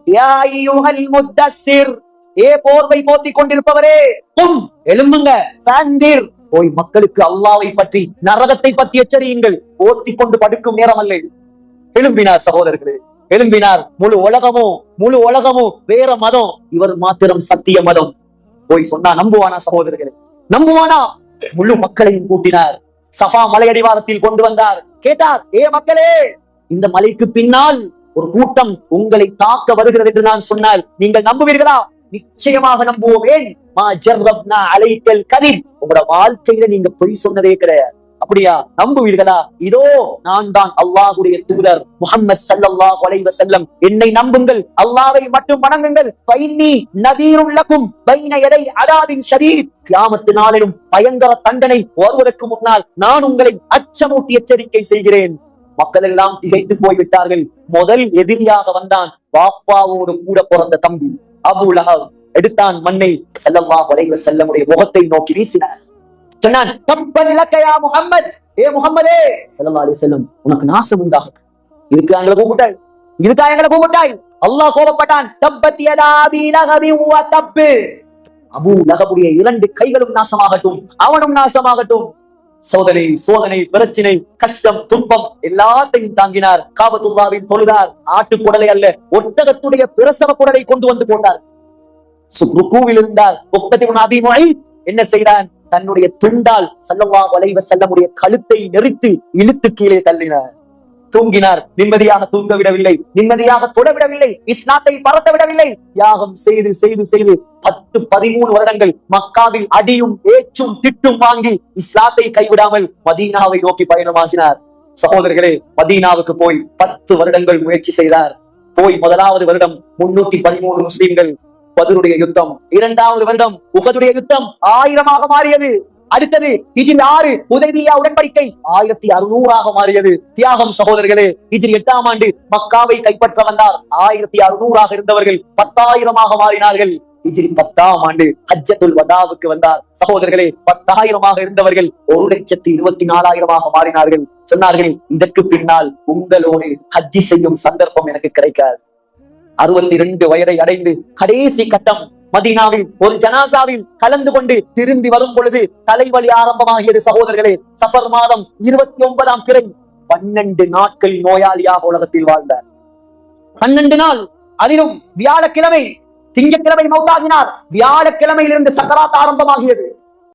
யா அய்யுஹல் முத்தஸ்ஸிர், ஏ போர்வை போத்திக் கொண்டிருப்பவரே, கும் எழும்புங்க, ஃபஅன்திர், போய் மக்களுக்கு அல்லாஹ்வை பற்றி நரகத்தை பற்றி எச்சரியுங்கள். போத்திக் கொண்டு படுக்கும் நேரம் அல்ல. எழும்பினார் சகோதரர்களே, எழும்பினார். முழு உலகமும் வேற மதம், இவர் மாத்திரம் சத்திய மதம். போய் சொன்னா நம்புவானா சகோதரர்களே? நம்புவானா? முழு மக்களையும் கூட்டினார், சஃபா மலையடிவாரத்தில் கொண்டு வந்தார். கேட்டார், ஏ மக்களே, இந்த மலைக்கு பின்னால் ஒரு கூட்டம் உங்களை தாக்க வருகிறது என்று நான் சொன்னால் நீங்கள் நம்புவீர்களா? நிச்சயமாக நம்புவோம். ஏன்? மா ஜர்ரப்னா அலைக்கல் கதிப், உங்களோட வாழ்க்கையில நீங்க பொய் சொன்னதே கிடையாது. அப்படியா? நம்புவீர்களா? இதோ நான் தான் அல்லாஹ்வுடைய தூதர் முஹம்மது ஸல்லல்லாஹு அலைஹி வஸல்லம், என்னை நம்புங்கள், அல்லாஹ்வை மட்டும் வணங்குங்கள். ஃபைன்னி நதீருல் லகும் பைன யதை அதாபின் ஷதீத், கியாமத் நாளிலும் பயங்கர தண்டனை வருவதற்கு முன்னால் நான் உங்களை அச்சமூட்டி எச்சரிக்கை செய்கிறேன். மக்கள் எல்லாம் திகைத்து போய்விட்டார்கள். முதல் எதிரியாக வந்தான் பாப்பாவோடு கூட பிறந்த தம்பி அபூ லஹப். எடுத்தான் மண்ணை, ஸல்லல்லாஹு அலைஹி வஸல்லமுடைய முகத்தை நோக்கி வீசினார். சொன்னான், தப்பன் லக யா முஹம்மத், ஏ முஹம்மதே ஸல்லல்லாஹு அலைஹி வஸல்லம், உனக்கு நாசம் உண்டாகட்டும். இதுக்கு எங்களை கூப்பிட்டாய். அல்லாஹ் கோபப்பட்டான். தப்பத் யதா அபீ லஹபி வ தப், அபூ லஹபுடைய 2 கைகளும் நாசமாகட்டும், அவனும் நாசமாகட்டும். சோதனை, பிரச்சனை, கஷ்டம், துன்பம் எல்லாத்தையும் தாங்கினார். காபத்துல்லாஹ்வில் தொழுதார். ஆட்டு குடலை அல்ல, ஒட்டகத்துடைய பிரசவ குடலை கொண்டு வந்து போட்டார். ருக்கூவில் இருந்தார். என்ன செய்தான்? தன்னுடைய துண்டால் ஸல்லல்லாஹு அலைஹி வஸல்லமுடைய கழுத்தை நெரித்து இழுத்து கீழே தள்ளினார். தூங்கினார். நிம்மதியாக தூங்க விடவில்லை, நிம்மதியாக தொட விடவில்லை, இஸ்லாத்தை பரத்த விடவில்லை. யாகம் செய்து 10-13 வருடங்கள் மக்காவில் அடியும் ஏச்சும் திட்டும் வாங்கி இஸ்லாத்தை கைவிடாமல் மதீனாவை நோக்கி பயணமாகினார். சகோதரர்களே, மதீனாவுக்கு போய் 10 வருடங்கள் முயற்சி செய்தார். போய் முதலாவது வருடம் 313 முஸ்லிம்கள், பத்ருடைய யுத்தம். 2வது வருடம் உஹதுடைய யுத்தம் 1000ஆக மாறியது. அடுத்தது ஹிஜ்ரி 6 ஹுதைபியா உடன்படிக்கை 1600ஆக மாறியது. தியாகம் சகோதரர்களே. ஹிஜ்ரி 8ஆம் ஆண்டு மக்காவை கைப்பற்ற வந்தார். 1600ஆக இருந்தவர்கள் 10,000ஆக மாறினார்கள். ஹிஜ்ரி 10ஆம் ஆண்டு ஹஜ்ஜத்துல் வதாவுக்கு வந்தார். சகோதரர்களே, 10,000ஆக இருந்தவர்கள் 1,24,000ஆக மாறினார்கள். சொன்னார்கள், இதற்கு பின்னால் உங்களோடு ஹஜ்ஜி செய்யும் சந்தர்ப்பம் எனக்கு கிடைக்காது. 62 வயதை அடைந்து கடைசி கட்டம் மதீனாவில் ஒரு ஜனாசாவில் கலந்து கொண்டு திரும்பி வரும் பொழுது தலைவலி ஆரம்பமாகியது. சகோதரர்களே, சஃபர் மாதம் 29ஆம் பிறை 12 நாட்கள் நோயாளியாக உலகத்தில் வாழ்ந்தார். 12 நாள். அதிலும் வியாழக்கிழமை, திங்கட்கிழமை மௌத்தாகினார். வியாழக்கிழமையிலிருந்து சக்கராத் ஆரம்பமாகியது.